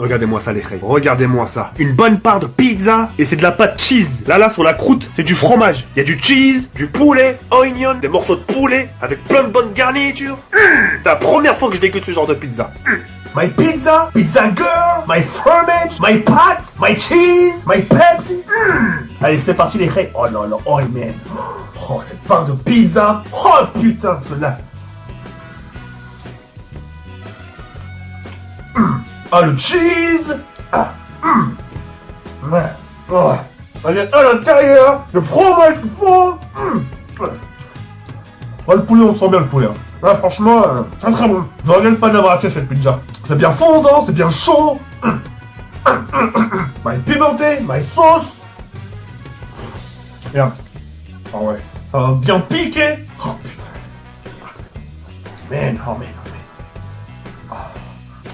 Regardez-moi ça les frères. Regardez-moi ça. Une bonne part de pizza et c'est de la pâte cheese. Là sur la croûte, c'est du fromage. Il y a du cheese, du poulet, oignon, des morceaux de poulet avec plein de bonnes garnitures. C'est la première fois que je déguste ce genre de pizza. My pizza, pizza girl, my fromage, my pâte, my cheese, my Pepsi. Allez, c'est parti les frères. Oh là là, oh man. Oh, cette part de pizza. Oh putain, celle-là. Ah, le cheese. Ah, ouais. Oh. Allez, à l'intérieur, le fromage fond. Oh, le poulet, on sent bien le poulet. Hein. Là, franchement, c'est très bon. Je regrette pas d'avoir acheté cette pizza. C'est bien fondant, c'est bien chaud. My pimenté, my sauce. Bien. Ah ouais. Ça va bien piquer. Oh putain. Man, oh man, oh man. Ah.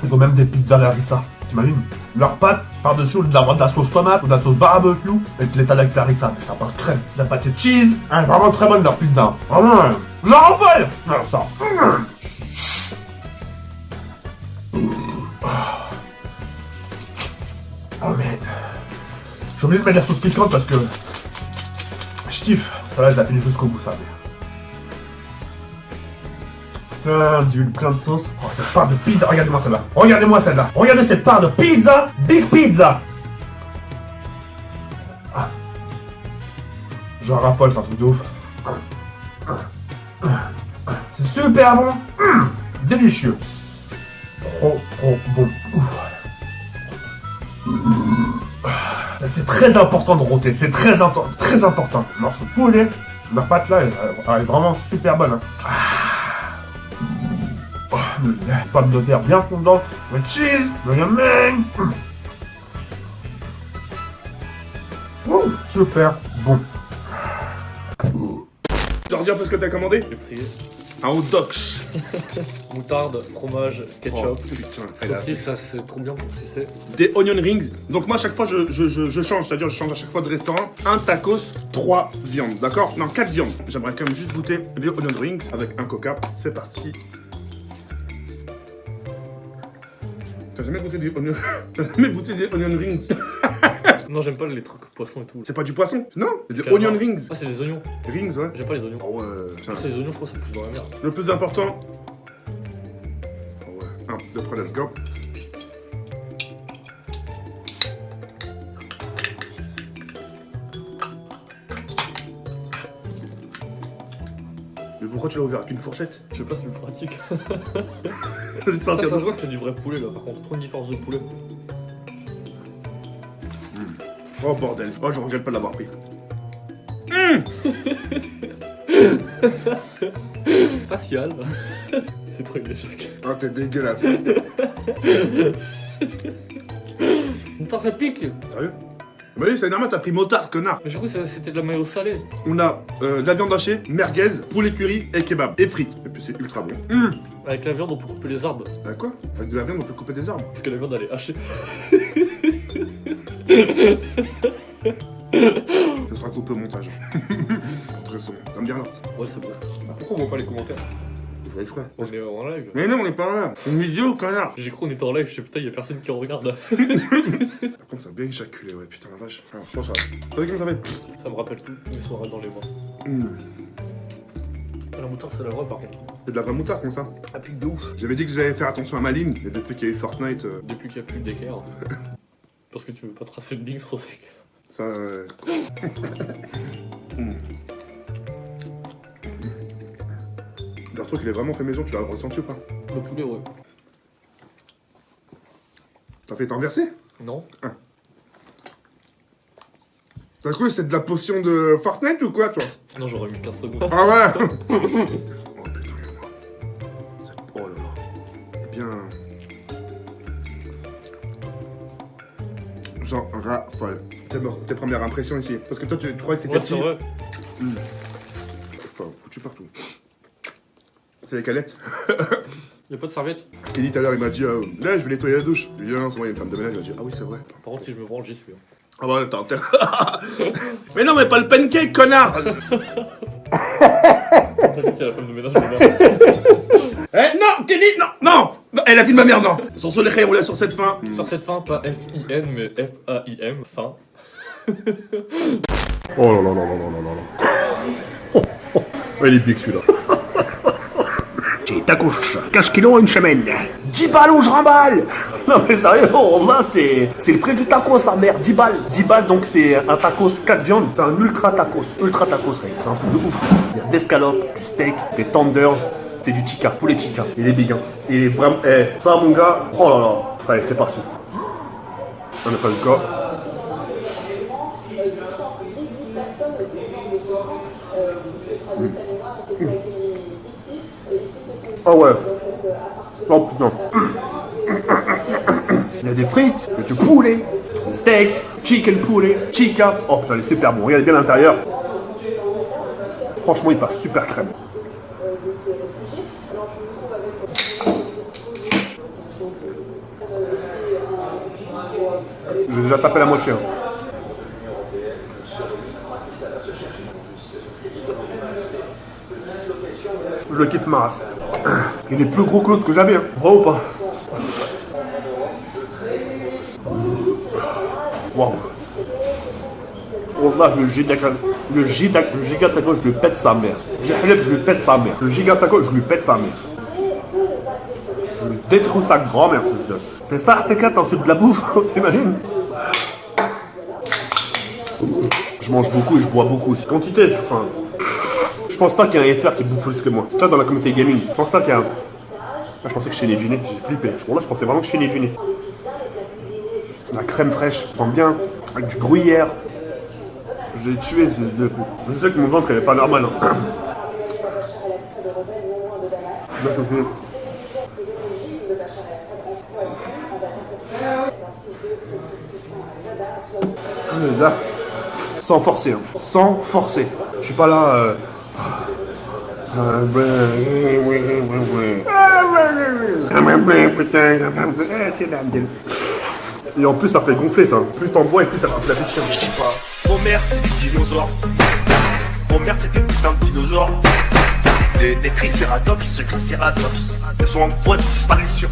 Ils ont même des pizzas Larissa. T'imagines? Leur pâte, par-dessus, d'avoir de la sauce tomate ou de la sauce barbecue, et de l'état avec Larissa. Mais ça passe crème. La pâte de cheese. Hein, vraiment très bonne leur pizza. Vraiment. La rafale. Alors ça. Oh man. J'ai oublié de mettre la sauce piquante parce que je kiffe. Celle-là, je la finis jusqu'au bout, ça. Plein d'huile, plein de sauce. Oh, cette part de pizza. Regardez-moi celle-là. Regardez-moi celle-là. Regardez cette part de pizza. Big pizza. Ah. Je raffole, c'est un truc de ouf. C'est super bon. Délicieux. Trop bon. C'est très important de rôter, c'est très important. Le morceau de poulet, la pâte là, elle est vraiment super bonne. Hein. La pâte de terre bien fondante, le cheese, le yamen. Super bon. Tu leur dis un peu ce que t'as commandé? J'ai pris Un hot dog. moutarde, fromage, ketchup, Oh, putain, saucisse, ça c'est trop bien pour c'est. des onion rings. Donc moi à chaque fois je change, c'est-à-dire je change à chaque fois de restaurant. Un tacos, 3 viandes, d'accord? Non, 4 viandes. J'aimerais quand même juste goûter les onion rings avec un coca. C'est parti. T'as jamais goûté des onion... T'as jamais goûté des onion rings? Non, j'aime pas les trucs poissons et tout. C'est pas du poisson? Non, c'est des Carrément. onion rings. Ah, c'est des oignons. Rings, ouais. J'aime pas les oignons. Oh ouais. Tiens. C'est les oignons, je crois que c'est plus dans la merde. Le plus important. Oh ouais. 1, 2, 3, let's go. Mais pourquoi tu l'as ouvert avec une fourchette? Je sais pas si c'est pratique. C'est Ah, parti. ça se voit que c'est du vrai poulet là, par contre. Trop une différence de poulet. Oh bordel. Oh, je regrette pas de l'avoir pris. Facial. C'est pris l'échec. Oh, t'es dégueulasse. Putain, ça pique. Sérieux? Bah oui, c'est normal, t'as pris motard, connard. Mais j'ai cru que c'était de la mayo salée. On a de la viande hachée, merguez, poulet curry et kebab. Et frites. Et puis c'est ultra bon. Avec la viande, on peut couper les arbres. Quoi? Avec de la viande, on peut couper des arbres. Parce que la viande, elle est hachée. Ce sera coupé au montage. Très bon. T'aimes bien là? Ouais, c'est bon. Pourquoi on voit pas les commentaires? Je vais exprès. On est en live. Mais non, on est pas là. C'est une vidéo, connard. J'ai cru qu'on était en live, je sais putain, y'a personne qui en regarde. Par contre, ça a bien éjaculé, ouais, putain la vache. Alors, je pense ça. T'as vu comment ça fait? Ça me rappelle tout mes soirées dans les bois. La moutarde, c'est la vraie par contre. C'est de la vraie moutarde, comme ça. Ah, pique de ouf. J'avais dit que j'allais faire attention à ma ligne, et depuis qu'il y a eu Fortnite, Depuis qu'il n'y a plus d'équerre. Parce que tu veux pas tracer de ligne sans équerre. ça. Leur truc, il est vraiment fait maison, tu l'as ressenti ou pas? Le poulet, ouais. T'as fait t'en verser? Non. T'as cru que c'était de la potion de Fortnite ou quoi, toi? Non, j'aurais mis 15 secondes. Ah ouais. Oh putain, regarde-moi. Oh là là. Eh bien... Genre, raffole. Tes premières impressions ici. Parce que toi, tu croyais que c'était Ouais, c'est petit. vrai. Enfin, foutu partout. C'est les calettes. Y'a pas de serviette. Kenny, tout à l'heure, il m'a dit là, je vais nettoyer la douche. Je lui ai dit non, c'est moi, il y a une femme de ménage. Il m'a dit ah oui, c'est vrai. Par contre, si je me branle, j'y suis. Hein. Ah bah, attends, mais non, mais pas le pancake, connard. T'inquiète, il y a la femme de ménage, je me branle. Eh non, Kenny, non, non, non, elle a dit de ma mère, non. Sur ce, les frères, on est sur cette fin. Sur cette fin, pas F-I-N, mais F-A-I-M, fin. Oh là là là là là là là. Oh, oh. Ouais, il est big celui-là. C'est tacos, 15 kilos une semaine. 10 balles ou je remballe. Non mais sérieux, là c'est le prix du taco sa mère, 10 balles. 10 balles donc c'est un tacos 4 viandes, c'est un ultra tacos. Ultra tacos, mec, c'est un truc de ouf. Il y a des escalopes, du steak, des tenders, c'est du tikka, poulet tikka. Il est big hein. Il est vraiment. Ça mon gars, oh là là. Allez, c'est parti. On n'a pas le cas. Ah ouais. Oh putain. Il y a des frites, il y a du poulet, steak, chicken poulet, chica. Oh putain, il est super bon. Regardez bien l'intérieur. Franchement, il passe super crème. J'ai déjà tapé la moitié. Hein. Je le kiffe ma race. Il est plus gros que l'autre que j'avais, hein. Vrai ou pas? Waouh. Oh là, le giga taco, je lui pète sa mère. Je lui pète sa mère. Le giga taco, je lui pète sa mère. Je lui détruis sa grand-mère, c'est ça. C'est ça, T4 en dessous de la bouffe, t'imagines? Je mange beaucoup et je bois beaucoup aussi. Quantité, enfin... Je pense pas qu'il y ait un FR qui bouffe plus que moi. Ça dans la communauté gaming. Je pense pas qu'il y a un... Ah, je pensais que je chaînais du nez, j'ai flippé. Bon là je pensais vraiment que je chaînais du nez. La crème fraîche, ça sent bien. Avec du gruyère. Je l'ai tué Je sais que mon ventre il est pas normal. Hein. Là, sans forcer, hein. Sans forcer. Je suis pas là. Et en plus ça fait gonfler ça. Plus t'en bois et plus ça coûte la vie de chien. Je dis pas, vos mères c'est des dinosaures. Vos mères c'est des putains de dinosaures. Des tricératops, elles sont en voie de disparition.